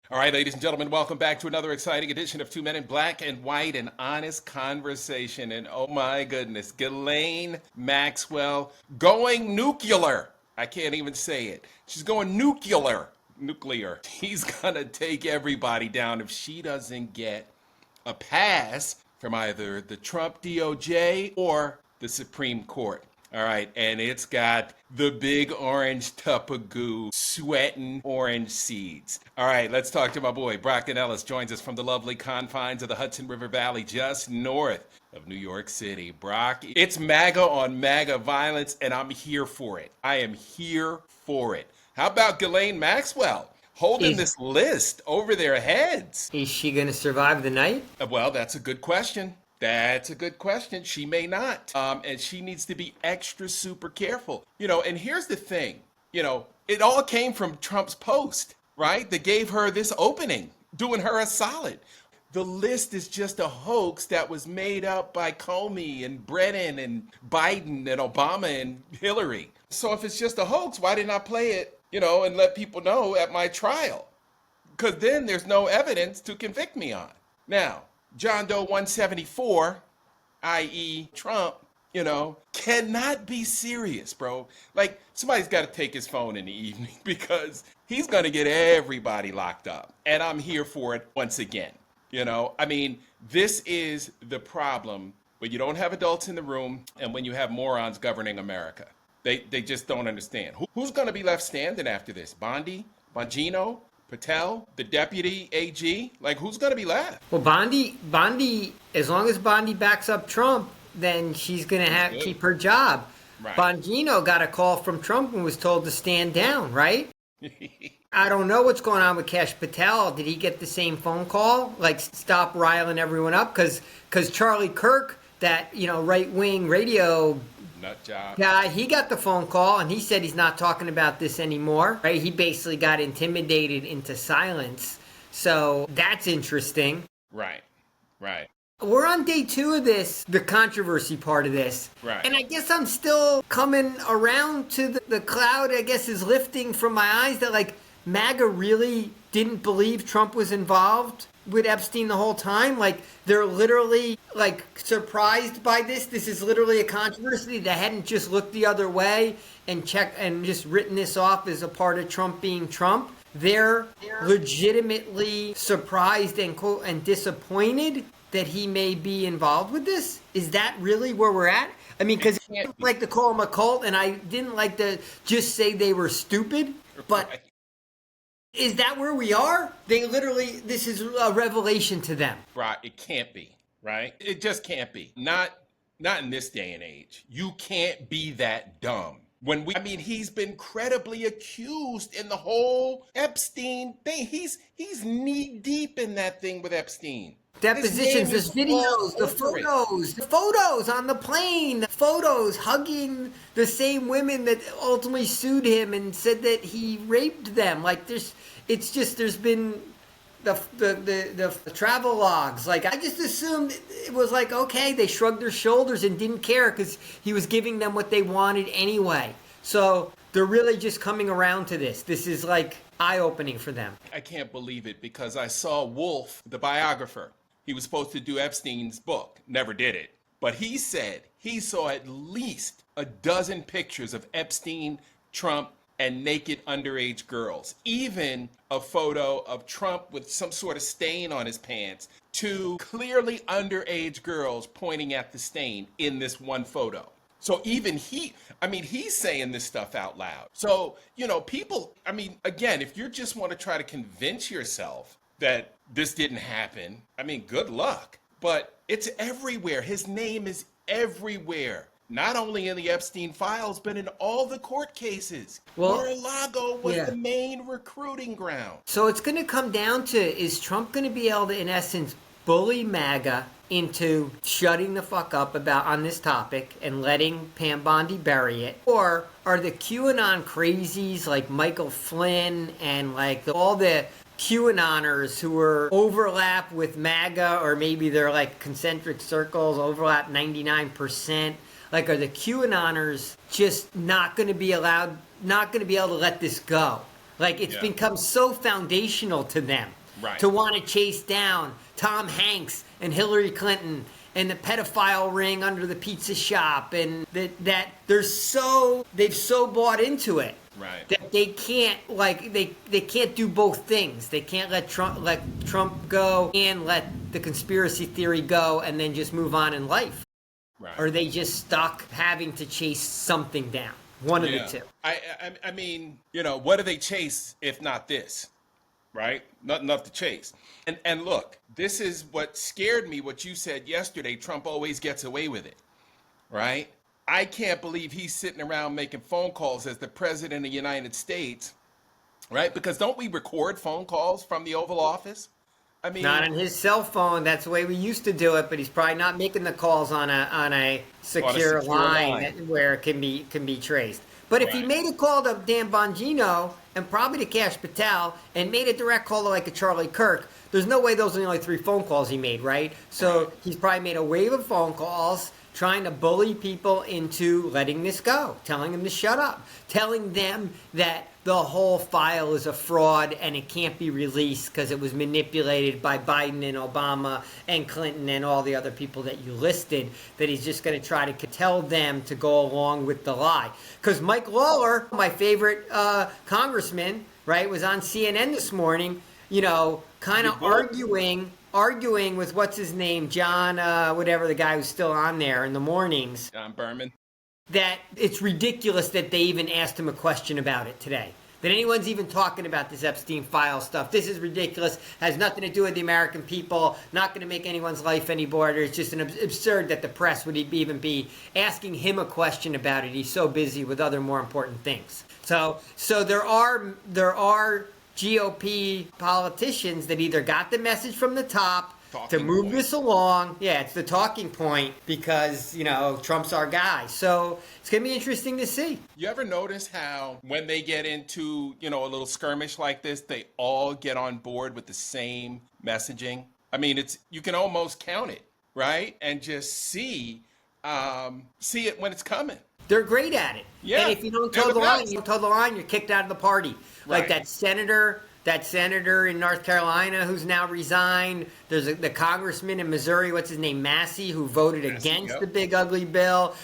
All right, ladies and gentlemen, welcome back to another exciting edition of Two Men in Black and White, an honest conversation. And oh my goodness, Ghislaine Maxwell going nuclear. I can't even say it. She's going nuclear. Nuclear. She's gonna take everybody down if she doesn't get a pass from either the Trump DOJ or the Supreme Court. All right, and it's got the big orange tupagoo sweating orange seeds. All right, let's talk to my boy. Brock Ganeles joins us from the lovely confines of the Hudson River Valley, just north of New York City. Brock, it's MAGA on MAGA violence, and I'm here for it. I am here for it. How about Ghislaine Maxwell holding this list over their heads? Is she going to survive the night? Well, that's a good question. That's a good question. She may not. And she needs to be extra super careful. And here's the thing. It all came from Trump's post, right? That gave her this opening, doing her a solid. The list is just a hoax that was made up by Comey and Brennan and Biden and Obama and Hillary. So if it's just a hoax, why didn't I play it, and let people know at my trial? Because then there's no evidence to convict me on. Now, John Doe 174, i.e. Trump, cannot be serious, bro. Like, somebody's got to take his phone in the evening because he's going to get everybody locked up. And I'm here for it once again. This is the problem when you don't have adults in the room and when you have morons governing America. They just don't understand. Who's going to be left standing after this? Bondi? Bongino? Patel, the deputy AG, like who's going to be left? Well, Bondi, as long as Bondi backs up Trump, then she's going to keep her job. Right. Bongino got a call from Trump and was told to stand down, right? I don't know what's going on with Kash Patel. Did he get the same phone call? Like, stop riling everyone up? Because Charlie Kirk, that, right-wing radio nut job guy, he got the phone call and he said he's not talking about this anymore, right? He basically got intimidated into silence. So that's interesting. Right. We're on day 2 of this, the controversy part of this. Right. And I guess I'm still coming around to the cloud, I guess, is lifting from my eyes that, like, MAGA really didn't believe Trump was involved with Epstein the whole time. Like, they're literally, like, surprised by this. This is literally a controversy. They hadn't just looked the other way and checked and just written this off as a part of Trump being Trump. They're legitimately surprised and disappointed that he may be involved with this. Is that really where we're at? I mean, because I didn't like to call them a cult, and I didn't like to just say they were stupid, but right. Is that where we are? They literally, this is a revelation to them. Right, it can't be, right? It just can't be. Not in this day and age. You can't be that dumb. He's been credibly accused in the whole Epstein thing. He's knee deep in that thing with Epstein. Depositions, there's videos, the photos on the plane, the photos hugging the same women that ultimately sued him and said that he raped them. Like, there's been the travel logs. Like, I just assumed it was like, okay, they shrugged their shoulders and didn't care because he was giving them what they wanted anyway. So they're really just coming around to this. This is like eye-opening for them. I can't believe it because I saw Wolf, the biographer. He was supposed to do Epstein's book, never did it. But he said he saw at least a dozen pictures of Epstein, Trump, and naked underage girls. Even a photo of Trump with some sort of stain on his pants, 2 clearly underage girls pointing at the stain in this one photo. So even he's saying this stuff out loud. So, people, again, if you just want to try to convince yourself that this didn't happen, good luck. But it's everywhere. His name is everywhere. Not only in the Epstein files, but in all the court cases. Mar-a-Lago was the main recruiting ground. So it's going to come down to, is Trump going to be able to, in essence, bully MAGA into shutting the fuck up on this topic and letting Pam Bondi bury it? Or are the QAnon crazies like Michael Flynn and like all the QAnoners who are overlap with MAGA, or maybe they're like concentric circles, overlap 99%. Like, are the QAnoners just not going to be able to let this go? Like, it's Yeah. become so foundational to them Right. to want to chase down Tom Hanks and Hillary Clinton and the pedophile ring under the pizza shop, and that they've so bought into it. Right. That they can't, like, they can't do both things. They can't let Trump go and let the conspiracy theory go and then just move on in life. Right. Or they just stuck having to chase something down. One of the two. I mean, what do they chase if not this? Right? Nothing enough to chase. And look, this is what scared me, what you said yesterday. Trump always gets away with it. Right? I can't believe he's sitting around making phone calls as the president of the United States. Right? Because don't we record phone calls from the Oval Office? I mean, not on his cell phone. That's the way we used to do it. But he's probably not making the calls on a secure line where it can be traced. But if he made a call to Dan Bongino and probably to Kash Patel and made a direct call to like a Charlie Kirk, there's no way those are the only 3 phone calls he made, right? So he's probably made a wave of phone calls trying to bully people into letting this go, telling them to shut up, telling them that the whole file is a fraud and it can't be released because it was manipulated by Biden and Obama and Clinton and all the other people that you listed, that he's just going to try to tell them to go along with the lie. Because Mike Lawler, my favorite congressman, right, was on CNN this morning, kind of arguing with what's his name, John, whatever, the guy who's still on there in the mornings. John Berman. That it's ridiculous that they even asked him a question about it today. That anyone's even talking about this Epstein file stuff. This is ridiculous. Has nothing to do with the American people. Not going to make anyone's life any better. It's just absurd that the press would even be asking him a question about it. He's so busy with other more important things. So there are GOP politicians that either got the message from the top to move this along. Yeah, it's the talking point because, Trump's our guy. So it's going to be interesting to see. You ever notice how when they get into, a little skirmish like this, they all get on board with the same messaging? I mean, you can almost count it, right? And just see it when it's coming. They're great at it. Yeah, and if you don't toe the line, you're kicked out of the party. Right. Like that senator in North Carolina who's now resigned. There's the congressman in Missouri, what's his name, Massey, who voted against the big ugly bill.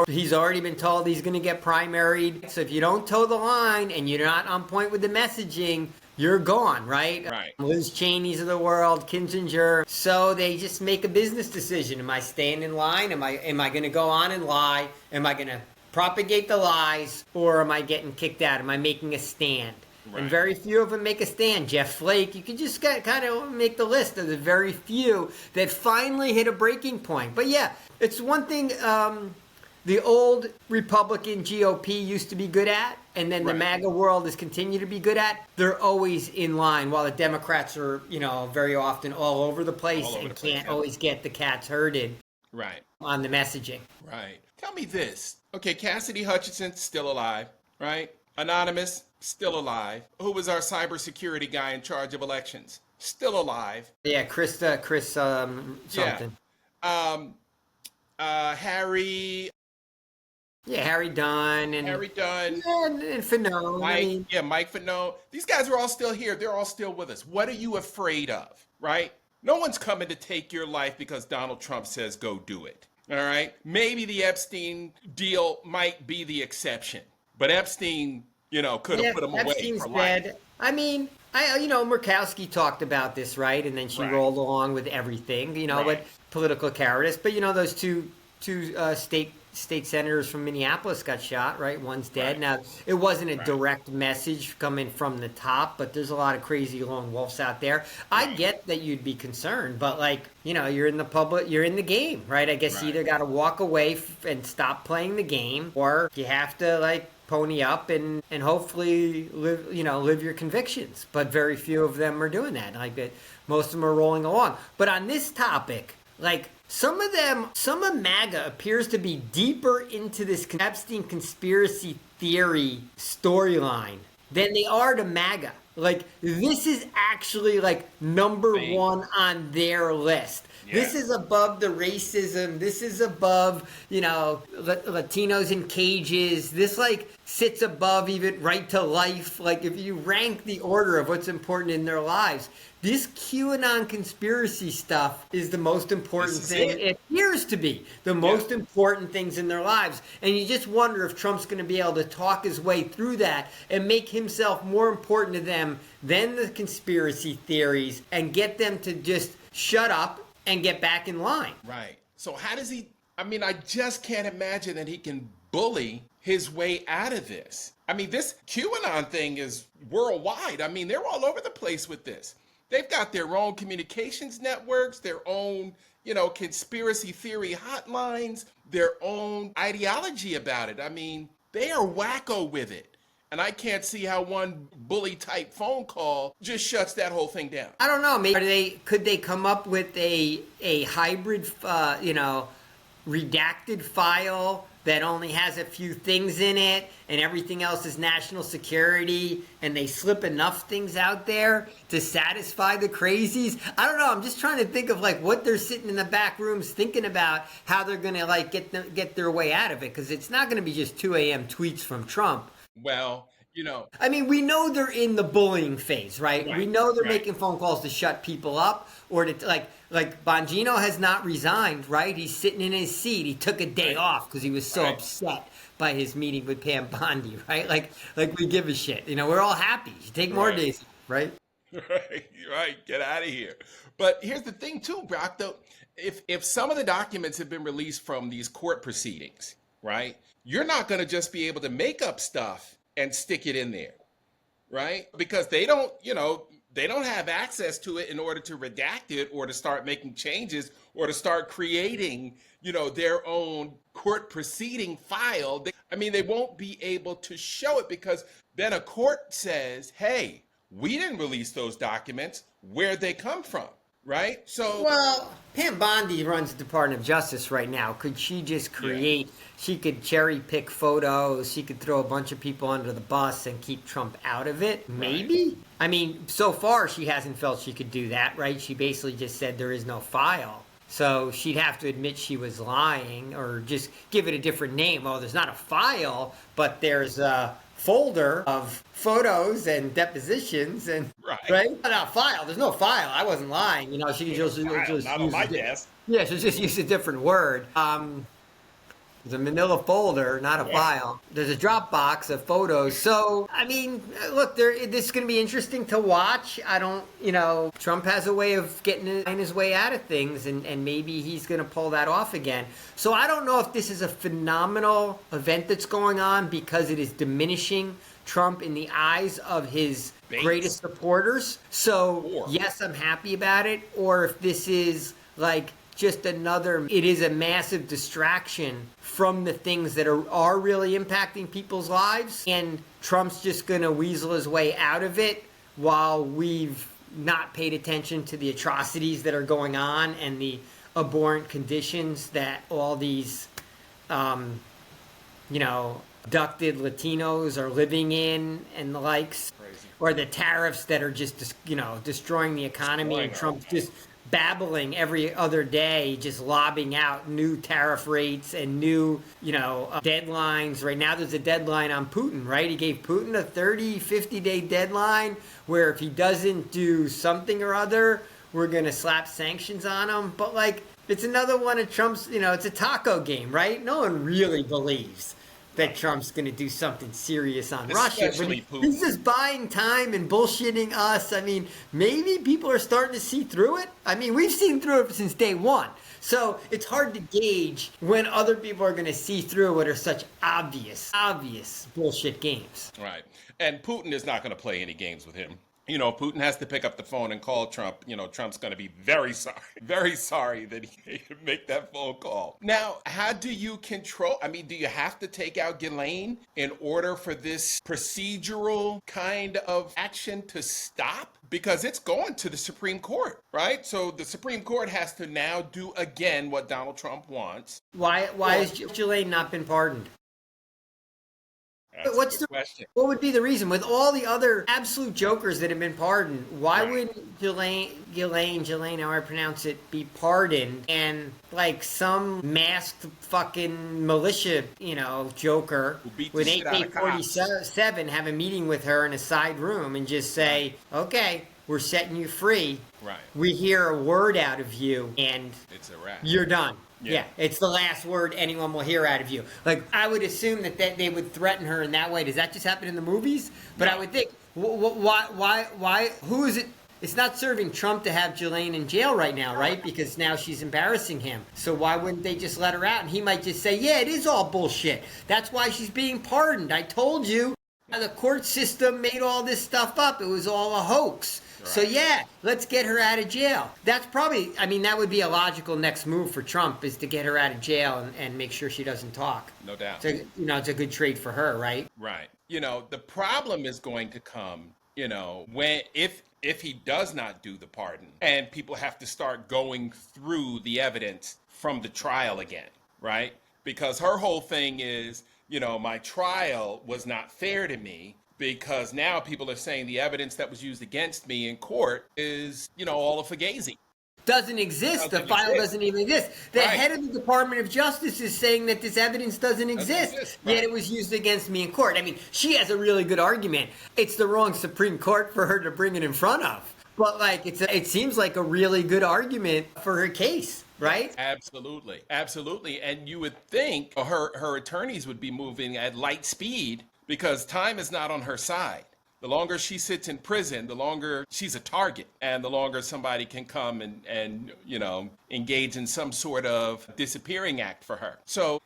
He's already been told he's going to get primaried. So if you don't toe the line and you're not on point with the messaging, you're gone, right? Right. Liz Cheney's of the world, Kinzinger. So they just make a business decision. Am I staying in line? Am I going to go on and lie? Am I going to propagate the lies? Or am I getting kicked out? Am I making a stand? Right. And very few of them make a stand. Jeff Flake, you can just kind of make the list of the very few that finally hit a breaking point. But yeah, it's one thing the old Republican GOP used to be good at, and then the MAGA world has continued to be good at. They're always in line, while the Democrats are, very often all over the place can't always get the cats herded on the messaging. Right. Tell me this. Okay, Cassidy Hutchinson's still alive, right? Anonymous, still alive. Who was our cybersecurity guy in charge of elections? Still alive. Yeah, Chris something. Yeah. Harry. Yeah, Harry Dunn. And Fanone. Mike Fanone. These guys are all still here. They're all still with us. What are you afraid of, right? No one's coming to take your life because Donald Trump says go do it, all right? Maybe the Epstein deal might be the exception. But Epstein, could have put him away Epstein's for life. dead. I mean, Murkowski talked about this, right? And then she rolled along with everything, but political cowardice. But, those two state senators from Minneapolis got shot, right? One's dead. Now, it wasn't a direct message coming from the top, but there's a lot of crazy lone wolves out there. I get that you'd be concerned, but you're in the public, you're in the game, right? I guess you either got to walk away and stop playing the game, or you have to pony up and hopefully live your convictions. But very few of them are doing that. Most of them are rolling along. But on this topic, some of MAGA appears to be deeper into this Epstein conspiracy theory storyline than they are to MAGA. This is actually number one on their list. Yeah. This is above the racism. This is above, Latinos in cages. This sits above even right to life. Like if you rank the order of what's important in their lives, this QAnon conspiracy stuff is the most important thing. It appears to be the most important things in their lives. And you just wonder if Trump's going to be able to talk his way through that and make himself more important to them than the conspiracy theories and get them to just shut up and get back in line. Right. So how does he, I mean, I just can't imagine that he can bully his way out of this. I mean, this QAnon thing is worldwide. I mean, they're all over the place with this. They've got their own communications networks, their own, conspiracy theory hotlines, their own ideology about it. I mean, they are wacko with it. And I can't see how one bully type phone call just shuts that whole thing down. I don't know. Maybe could they come up with a hybrid, redacted file that only has a few things in it and everything else is national security, and they slip enough things out there to satisfy the crazies? I don't know. I'm just trying to think of what they're sitting in the back rooms thinking about, how they're going to get their way out of it, because it's not going to be just 2 a.m. tweets from Trump. Well, I mean, we know they're in the bullying phase, right? We know they're making phone calls to shut people up, or to like Bongino has not resigned, right? He's sitting in his seat. He took a day off because he was so upset by his meeting with Pam Bondi, right? Like we give a shit. We're all happy. You take more days off, right? Right. Get out of here. But here's the thing too, Brock, though. If some of the documents have been released from these court proceedings, right? You're not going to just be able to make up stuff and stick it in there, right? Because they don't have access to it in order to redact it or to start making changes or to start creating, their own court proceeding file. They won't be able to show it because then a court says, hey, we didn't release those documents. Where'd they come from? Right? So, well, Pam Bondi runs the Department of Justice right now. Could she just create, she could cherry pick photos, she could throw a bunch of people under the bus and keep Trump out of it? Maybe. Right. I mean, so far she hasn't felt she could do that, right? She basically just said there is no file. So she'd have to admit she was lying or just give it a different name. Oh, there's not a file, but there's a folder of photos and depositions and right? Not a file. There's no file. I wasn't lying. She could just not on my desk. Yeah, she'll just use a different word. There's a manila folder, not a file. There's a Dropbox of photos. So, look, this is going to be interesting to watch. Trump has a way of getting his way out of things, and maybe he's going to pull that off again. So I don't know if this is a phenomenal event that's going on because it is diminishing Trump in the eyes of his greatest supporters. So, yes, I'm happy about it. Or if this is just it is a massive distraction from the things that are really impacting people's lives, and Trump's just going to weasel his way out of it while we've not paid attention to the atrocities that are going on and the abhorrent conditions that all these abducted Latinos are living in and the likes. Crazy. Or the tariffs that are just destroying the economy, and Trump's just babbling every other day, just lobbing out new tariff rates and new, deadlines. Right now there's a deadline on Putin, right? He gave Putin a 30, 50-day deadline where if he doesn't do something or other, we're going to slap sanctions on him. But it's another one of Trump's, it's a taco game, right? No one really believes that Trump's going to do something serious on Russia. But he's just buying time and bullshitting us. Maybe people are starting to see through it. We've seen through it since day one. So it's hard to gauge when other people are going to see through what are such obvious bullshit games. Right. And Putin is not going to play any games with him. Putin has to pick up the phone and call Trump. Trump's going to be very sorry that he could make that phone call. Now, how do you control? Do you have to take out Ghislaine in order for this procedural kind of action to stop? Because it's going to the Supreme Court, right? So the Supreme Court has to now do again what Donald Trump wants. Why has Ghislaine not been pardoned? That's a What's good the question. what would be the reason with all the other absolute jokers that have been pardoned? Why Right. would Ghislaine, how I pronounce it, be pardoned and like some masked fucking militia, joker Who beat the with shit out of cops. AK-47 have a meeting with her in a side room and just say, "Okay, we're setting you free. Right. We hear a word out of you, and It's a wrap. you're done." Yeah. Yeah, it's the last word anyone will hear out of you. Like, I would assume that they would threaten her in that way. Does that just happen in the movies? But No. I would think, why, who is it? It's not serving Trump to have Ghislaine in jail right now, right? Because now she's embarrassing him. So why wouldn't they just let her out? And he might just say, yeah, it is all bullshit. That's why she's being pardoned. I told you. The court system made all this stuff up. It was all a hoax. Right. So yeah, let's get her out of jail. That's probably, that would be a logical next move for Trump, is to get her out of jail and make sure she doesn't talk. No doubt. So, it's a good trade for her, right? Right. The problem is going to come, when if he does not do the pardon and people have to start going through the evidence from the trial again, right? Because her whole thing is, my trial was not fair to me because now people are saying the evidence that was used against me in court is, all a fugazi. Doesn't exist. The file doesn't even exist. The head of the Department of Justice is saying that this evidence doesn't exist, right. Yet it was used against me in court. She has a really good argument. It's the wrong Supreme Court for her to bring it in front of. But it seems like a really good argument for her case, right? Absolutely. And you would think her attorneys would be moving at light speed because time is not on her side. The longer she sits in prison, the longer she's a target, and the longer somebody can come and engage in some sort of disappearing act for her. So,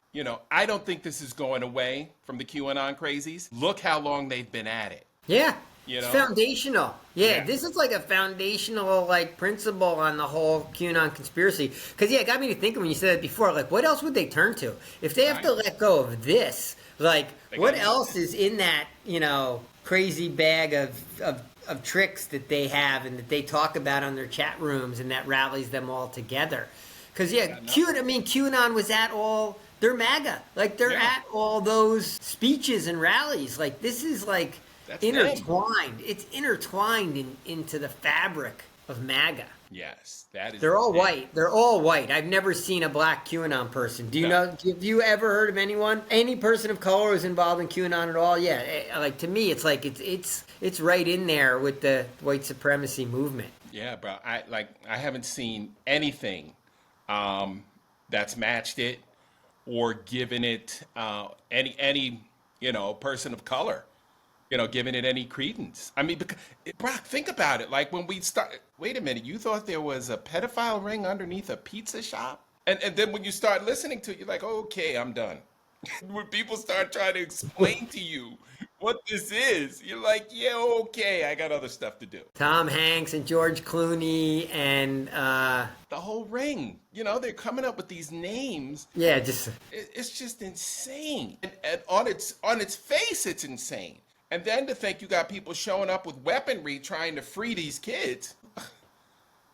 I don't think this is going away from the QAnon crazies. Look how long they've been at it. Yeah. It's foundational. Yeah, this is like a foundational principle on the whole QAnon conspiracy. Because, it got me to thinking when you said it before, what else would they turn to? If they have to let go of this, what else is in that, crazy bag of tricks that they have and that they talk about on their chat rooms and that rallies them all together? Because, QAnon was at all... They're MAGA. They're at all those speeches and rallies. This is That's intertwined. It's intertwined into the fabric of MAGA. Yes, that is. They're all white. They're all white. I've never seen a black QAnon person. Do you know? Have you ever heard of any person of color who's involved in QAnon at all? Yeah, to me, it's it's right in there with the white supremacy movement. Yeah, bro. I haven't seen anything that's matched it or given it any person of color. Giving it any credence. Because, Brock, think about it. When we start, wait a minute, you thought there was a pedophile ring underneath a pizza shop? And then when you start listening to it, you're like, oh, okay, I'm done. When people start trying to explain to you what this is, you're like, yeah, okay, I got other stuff to do. Tom Hanks and George Clooney and... the whole ring. They're coming up with these names. Yeah, It's just insane. And on its face, it's insane. And then to think you got people showing up with weaponry trying to free these kids.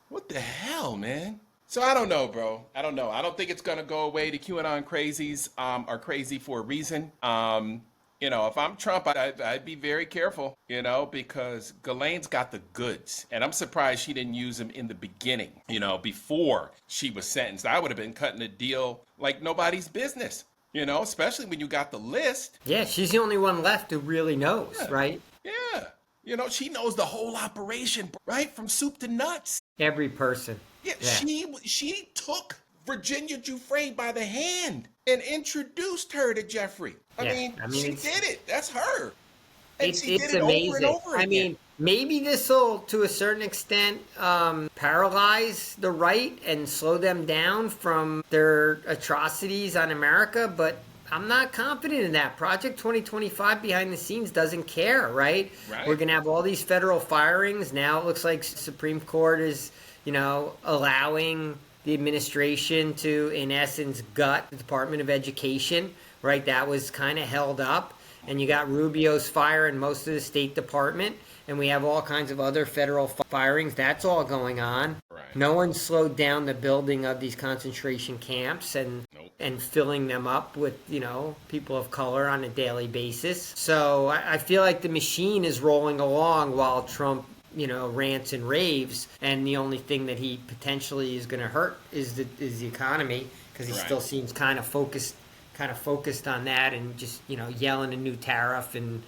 What the hell, man? So I don't know, bro. I don't know. I don't think it's going to go away. The QAnon crazies are crazy for a reason. If I'm Trump, I'd be very careful, because Ghislaine's got the goods. And I'm surprised she didn't use them in the beginning, before she was sentenced. I would have been cutting a deal like nobody's business. Especially when you got the list. Yeah, she's the only one left who really knows, right? Yeah. She knows the whole operation, right? From soup to nuts. Every person. Yeah. She took Virginia Giuffre by the hand and introduced her to Jeffrey. I mean, she did it. That's her. And she did it amazing. Over and over again. Maybe this will, to a certain extent, paralyze the right and slow them down from their atrocities on America, but I'm not confident in that. Project 2025 behind the scenes doesn't care, right? We're going to have all these federal firings. Now it looks like Supreme Court is, allowing the administration to, in essence, gut the Department of Education, right? That was kind of held up. And you got Rubio's firing most of the State Department. And we have all kinds of other federal firings. That's all going on. Right. No one slowed down the building of these concentration camps. And and filling them up with, people of color on a daily basis. So I feel like the machine is rolling along while Trump, rants and raves, and the only thing that he potentially is going to hurt is the economy, because he still seems kind of focused on that, and just yelling a new tariff and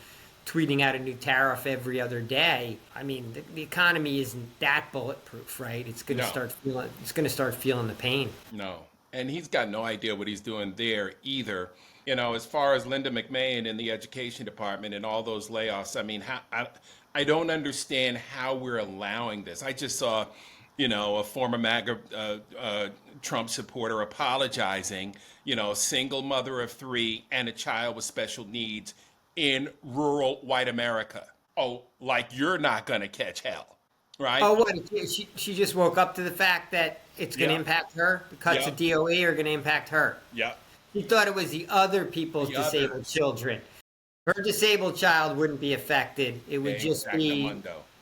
tweeting out a new tariff every other day. I mean, the economy isn't that bulletproof, right? It's going to start feeling the pain. No. And he's got no idea what he's doing there either. As far as Linda McMahon in the education department and all those layoffs, I mean, I don't understand how we're allowing this. I just saw, a former MAGA Trump supporter apologizing, single mother of 3 and a child with special needs in rural white America. Oh, like you're not going to catch hell, right? Oh, what? She just woke up to the fact that it's going to impact her? The cuts of DOE are going to impact her. Yeah. She thought it was the other people's disabled children. Her disabled child wouldn't be affected. It would just be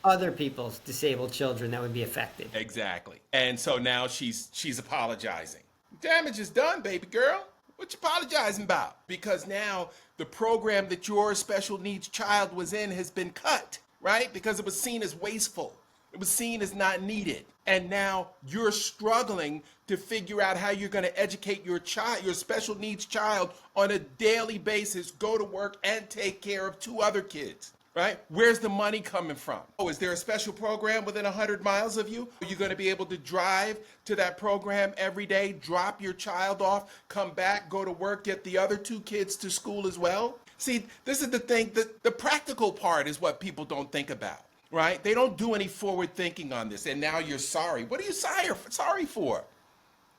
other people's disabled children that would be affected. Exactly. And so now she's apologizing. Damage is done, baby girl. What you apologizing about? Because now the program that your special needs child was in has been cut, right? Because it was seen as wasteful. It was seen as not needed. And now you're struggling to figure out how you're going to educate your child, your special needs child, on a daily basis, go to work and take care of 2 other kids, right? Where's the money coming from? Oh, is there a special program within 100 miles of you? Are you going to be able to drive to that program every day, drop your child off, come back, go to work, get the other 2 kids to school as well? See, this is the thing, the practical part is what people don't think about. Right? They don't do any forward thinking on this. And now you're sorry. What are you sorry for?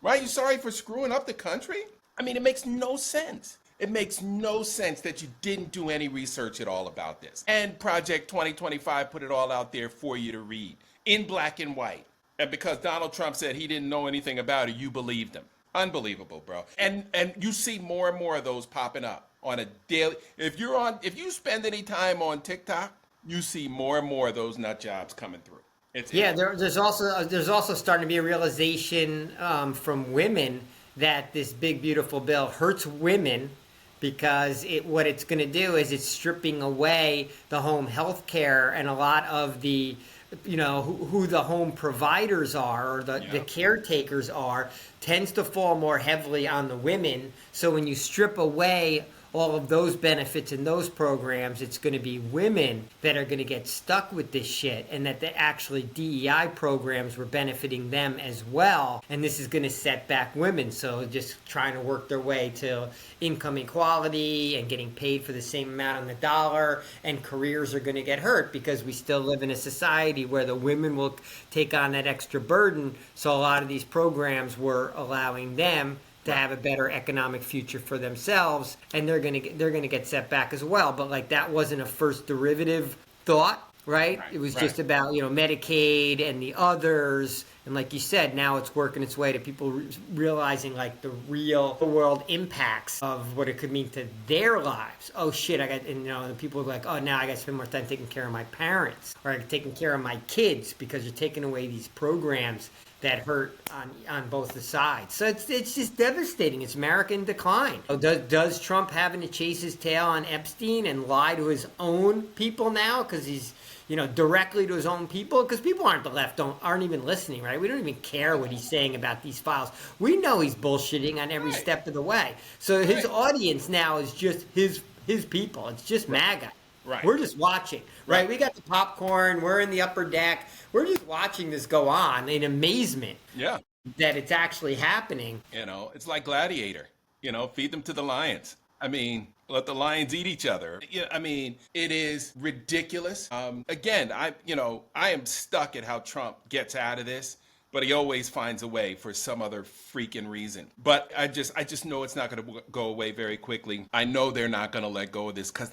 Right? You're sorry for screwing up the country? I mean, it makes no sense. It makes no sense that you didn't do any research at all about this. And Project 2025 put it all out there for you to read in black and white. And because Donald Trump said he didn't know anything about it, you believed him. Unbelievable, bro. And you see more and more of those popping up on a daily. If you spend any time on TikTok, you see more and more of those nut jobs coming through. There's also starting to be a realization from women that this big beautiful bill hurts women, because what it's going to do is it's stripping away the home health care, and a lot of the who the home providers are, or the caretakers are, tends to fall more heavily on the women. So when you strip away all of those benefits and those programs, it's going to be women that are going to get stuck with this shit, and that actually DEI programs were benefiting them as well. And this is going to set back women. So just trying to work their way to income equality and getting paid for the same amount on the dollar, and careers are going to get hurt because we still live in a society where the women will take on that extra burden. So a lot of these programs were allowing them to have a better economic future for themselves, and they're gonna get set back as well. But like, that wasn't a first derivative thought, right? It was just about Medicaid and the others, and like you said, now it's working its way to people realizing like the real world impacts of what it could mean to their lives. Oh shit, the people are like, oh, now I got to spend more time taking care of my parents, or taking care of my kids, because you're taking away these programs that hurt on both the sides. So it's just devastating. It's America in decline. Does Trump having to chase his tail on Epstein and lie to his own people now, because he's directly to his own people? Because people aren't the left aren't even listening, right? We don't even care what he's saying about these files. We know he's bullshitting on every step of the way. So his audience now is just his people. It's just MAGA. Right. We're just watching, right? We got the popcorn. We're in the upper deck. We're just watching this go on in amazement. Yeah. That it's actually happening. It's like Gladiator. Feed them to the lions. I mean, let the lions eat each other. I mean, it is ridiculous. Again, I am stuck at how Trump gets out of this, but he always finds a way for some other freaking reason. But I just know it's not going to go away very quickly. I know they're not going to let go of this, because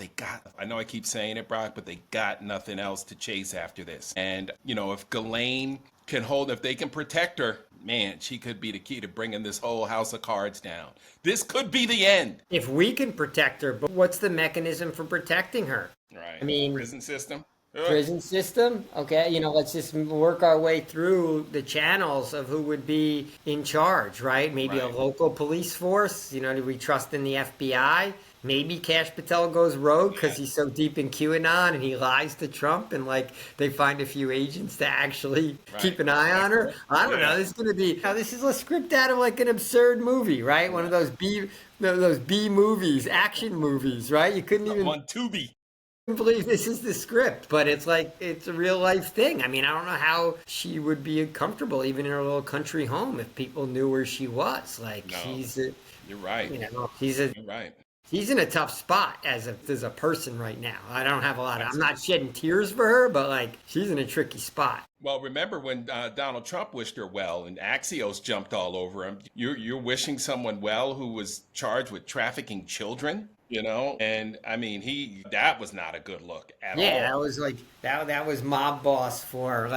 I know I keep saying it, Brock, but they got nothing else to chase after this. And, if Ghislaine if they can protect her, man, she could be the key to bringing this whole house of cards down. This could be the end. If we can protect her, but what's the mechanism for protecting her? Right. I mean, prison system. prison system. Okay, let's just work our way through the channels of who would be in charge, right? Maybe a Right. local police force. Do we trust in the FBI? Maybe Kash Patel goes rogue because he's so deep in QAnon and he lies to Trump, and they find a few agents to actually keep an eye on her. I don't know. This is gonna be. This is a script out of an absurd movie, right? One of those B movies, action movies, right? You couldn't even On Tubi. believe this is the script, but it's a real life thing. I mean, I don't know how she would be comfortable even in her little country home if people knew where she was. You're right. You're right. She's in a tough spot as a person right now. I don't have I'm not shedding tears for her, but she's in a tricky spot. Well, remember when Donald Trump wished her well and Axios jumped all over him? You're wishing someone well who was charged with trafficking children, And I mean, that was not a good look at all. Yeah, that was that was mob boss for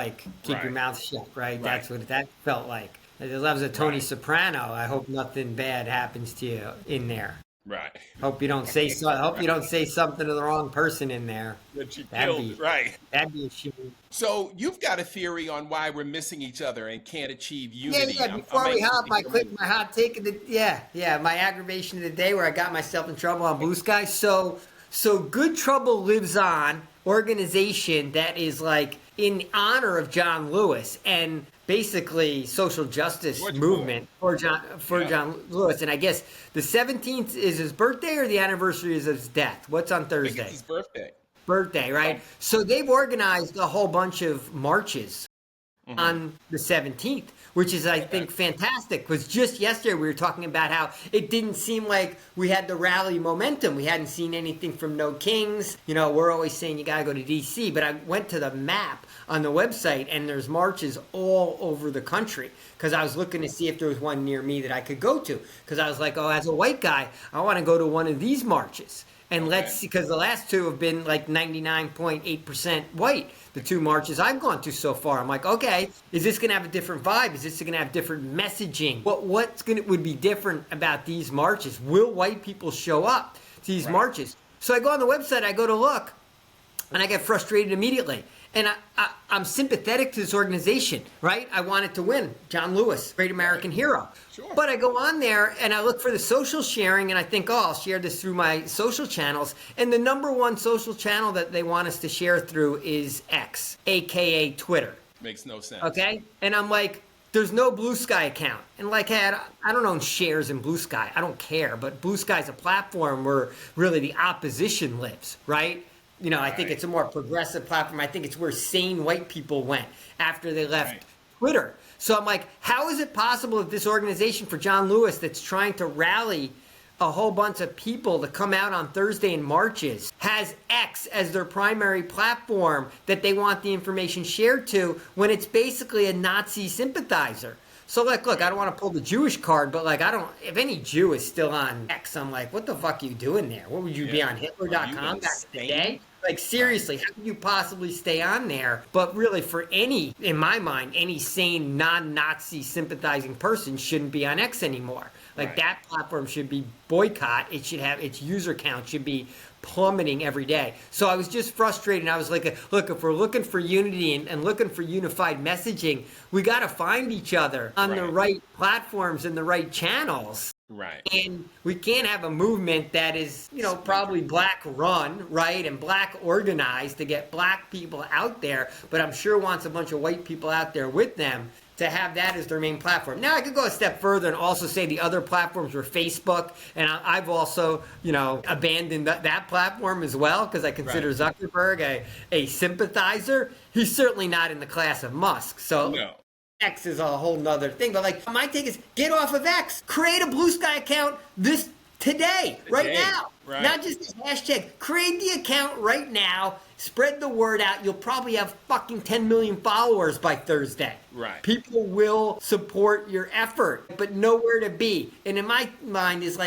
keep your mouth shut, right? That's what that felt like. That was a Tony Soprano. I hope nothing bad happens to you in there. Right. Hope you don't say Hope you don't say something to the wrong person in there. That you killed, right? That'd be a shame. So you've got a theory on why we're missing each other and can't achieve unity. Yeah. Before we hop, my hot take of the my aggravation of the day where I got myself in trouble on Blue Sky. So Good Trouble Lives On, organization that is in honor of John Lewis and basically social justice movement for John Lewis. And I guess the 17th is his birthday or the anniversary is his death. What's on Thursday? I think it's his Birthday, right? So they've organized a whole bunch of marches on the 17th, which is, I think, fantastic. Because just yesterday we were talking about how it didn't seem like we had the rally momentum. We hadn't seen anything from No Kings. We're always saying you got to go to D.C. But I went to the map on the website, and there's marches all over the country. Because I was looking to see if there was one near me that I could go to. Because I was like, as a white guy, I want to go to one of these marches. And let's see, because the last two have been 99.8% white. The two marches I've gone to so far. I'm like, okay, is this going to have a different vibe? Is this going to have different messaging? Would be different about these marches? Will white people show up to these marches? So I go on the website, I go to look, and I get frustrated immediately. And I'm sympathetic to this organization, right? I want it to win. John Lewis, great American hero. Sure. But I go on there and I look for the social sharing and I think, I'll share this through my social channels. And the number one social channel that they want us to share through is X, a.k.a. Twitter. Makes no sense. Okay? And I'm like, there's no Blue Sky account. And hey, I don't own shares in Blue Sky. I don't care. But Blue Sky's a platform where really the opposition lives, right? I think it's a more progressive platform. I think it's where sane white people went after they left Twitter. So I'm like, how is it possible that this organization for John Lewis that's trying to rally a whole bunch of people to come out on Thursday in marches has X as their primary platform that they want the information shared to when it's basically a Nazi sympathizer? So look, I don't want to pull the Jewish card, but if any Jew is still on X, I'm like, what the fuck are you doing there? What would you be on Hitler.com back in the day? Seriously, how could you possibly stay on there? But really, for in my mind, any sane non-Nazi sympathizing person shouldn't be on X anymore. That platform should be boycott. It should have its user count should be plummeting every day. So I was just frustrated. I was like, look, if we're looking for unity and looking for unified messaging, we got to find each other on the right platforms and the right channels. Right. And we can't have a movement that is, probably black run, right, and black organized to get black people out there, but I'm sure wants a bunch of white people out there with them to have that as their main platform. Now, I could go a step further and also say the other platforms were Facebook, and I've also, abandoned that platform as well because I consider Zuckerberg a sympathizer. He's certainly not in the class of Musk, so... No. X is a whole nother thing, but my take is get off of X. Create a Blue Sky account today, right now. Right. Not just this hashtag. Create the account right now. Spread the word out. You'll probably have fucking 10 million followers by Thursday. Right. People will support your effort, but nowhere to be. And in my mind is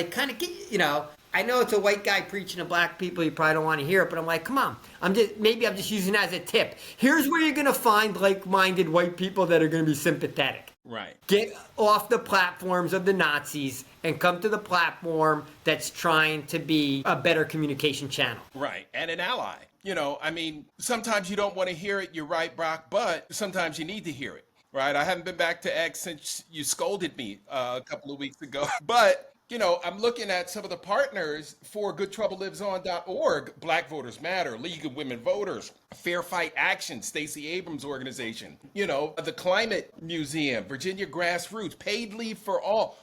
I know it's a white guy preaching to black people. You probably don't want to hear it, but I'm like, come on. I'm just using it as a tip. Here's where you're going to find like-minded white people that are going to be sympathetic. Right. Get off the platforms of the Nazis and come to the platform that's trying to be a better communication channel. Right. And an ally. I mean, sometimes you don't want to hear it. You're right, Brock, but sometimes you need to hear it. Right? I haven't been back to X since you scolded me a couple of weeks ago. But, I'm looking at some of the partners for goodtroubleliveson.org, Black Voters Matter, League of Women Voters, Fair Fight Action, Stacey Abrams' organization, the Climate Museum, Virginia Grassroots, Paid Leave for All,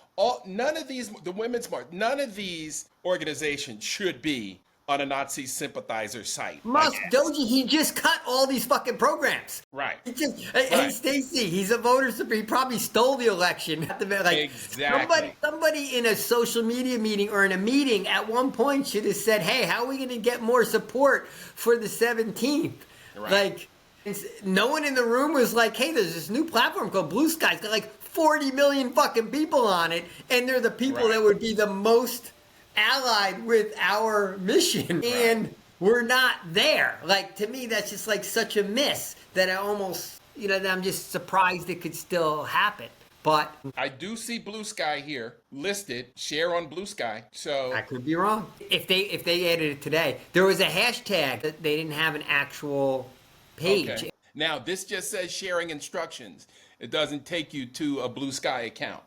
none of these, the Women's March, none of these organizations should be on a Nazi sympathizer site. Musk, Doji, he just cut all these fucking programs. Right. Hey, Stacey, he's a voter. He probably stole the election. Like, exactly. Somebody in a social media meeting or in a meeting at one point should have said, hey, how are we going to get more support for the 17th? Right. Like, no one in the room was like, hey, there's this new platform called Blue Sky. It's got like 40 million fucking people on it, and they're the people that would be the most allied with our mission, and we're not there. Like, to me, that's just like such a miss that I almost, I'm just surprised it could still happen. But I do see Blue Sky here listed, share on Blue Sky. So I could be wrong. If they added it today, there was a hashtag that they didn't have an actual page. Okay. Now this just says sharing instructions. It doesn't take you to a Blue Sky account.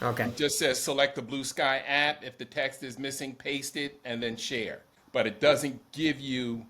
Okay. It just says select the Blue Sky app. If the text is missing, paste it and then share. But it doesn't give you,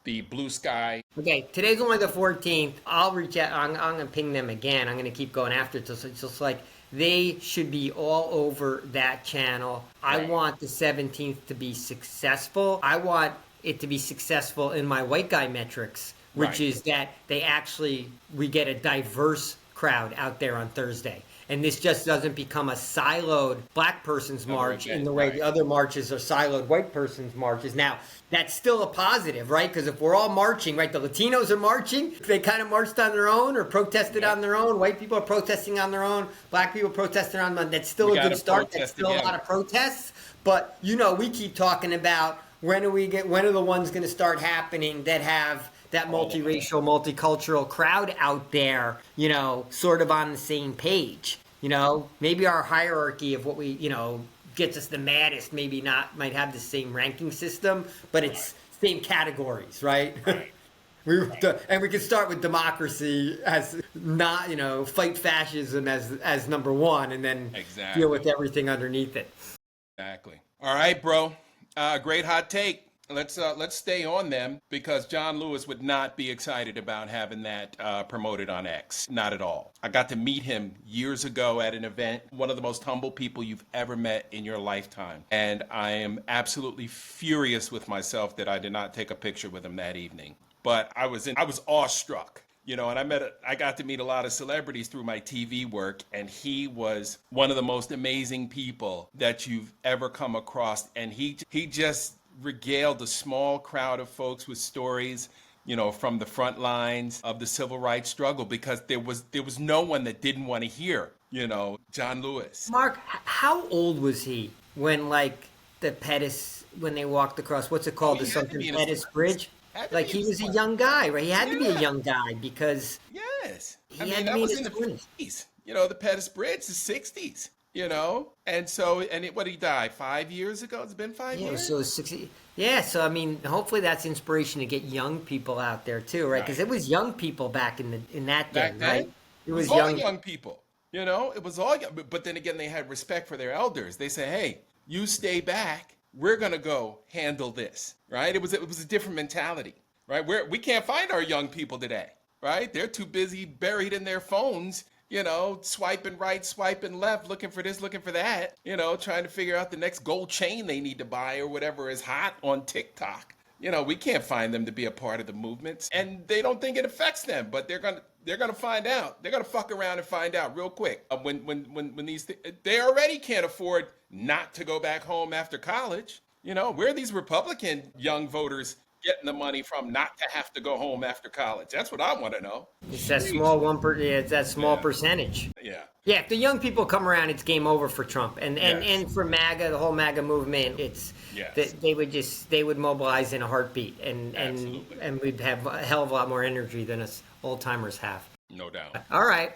the Blue Sky. Okay, today's only the 14th. I'll reach out. I'm going to ping them again. I'm going to keep going after it. So it's just like they should be all over that channel. I want the 17th to be successful. I want it to be successful in my white guy metrics, which is that we get a diverse crowd out there on Thursday. And this just doesn't become a siloed black person's march in the way the other marches are siloed white person's marches. Now, that's still a positive, right? Because if we're all marching, right, the Latinos are marching, they kind of marched on their own or protested on their own. White people are protesting on their own. Black people protesting on their own. That's still a good start. That's still a lot of protests. But, we keep talking about when are the ones going to start happening that have that multiracial, multicultural crowd out there, sort of on the same page. Maybe our hierarchy of what we, gets us the maddest, might have the same ranking system, but it's same categories, right? And we can start with democracy as not, fight fascism as number one, and then deal with everything underneath it. Exactly. All right, bro. Great hot take. Let's stay on them, because John Lewis would not be excited about having that promoted on X. Not at all. I got to meet him years ago at an event. One of the most humble people you've ever met in your lifetime. And I am absolutely furious with myself that I did not take a picture with him that evening. But I was awestruck. And I got to meet a lot of celebrities through my TV work, and he was one of the most amazing people that you've ever come across. And he just regaled a small crowd of folks with stories, from the front lines of the civil rights struggle, because there was no one that didn't want to hear, John Lewis. Mark, how old was he when when they walked across, what's it called, the something Pettus Bridge? Like, he was a young guy, right? He had to be a young guy because that was in the 50s. The Pettus Bridge, the 60s. What did he die 5 years ago? It's been 5 years. So 60. Yeah, so hopefully that's inspiration to get young people out there too, right? Because it was young people back in that day, right? It was all young people. It was all young. But then again, they had respect for their elders. They say, "Hey, you stay back. We're gonna go handle this." Right? It was a different mentality, right? We can't find our young people today, right? They're too busy buried in their phones. Swiping right, swiping left, looking for this, looking for that, trying to figure out the next gold chain they need to buy or whatever is hot on TikTok. We can't find them to be a part of the movements, and they don't think it affects them, but they're gonna find out. They're gonna fuck around and find out real quick. When they already can't afford not to go back home after college. Where are these Republican young voters getting the money from not to have to go home after college? That's what I want to know. It's that small it's that small percentage. Yeah. Yeah, if the young people come around, it's game over for Trump. And for MAGA, the whole MAGA movement, they would mobilize in a heartbeat, and we'd have a hell of a lot more energy than us old timers have. No doubt. All right,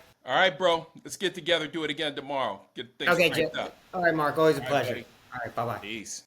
bro. Let's get together, do it again tomorrow. Get things cranked up. All right, Mark, always a pleasure. All right, bye-bye. Peace.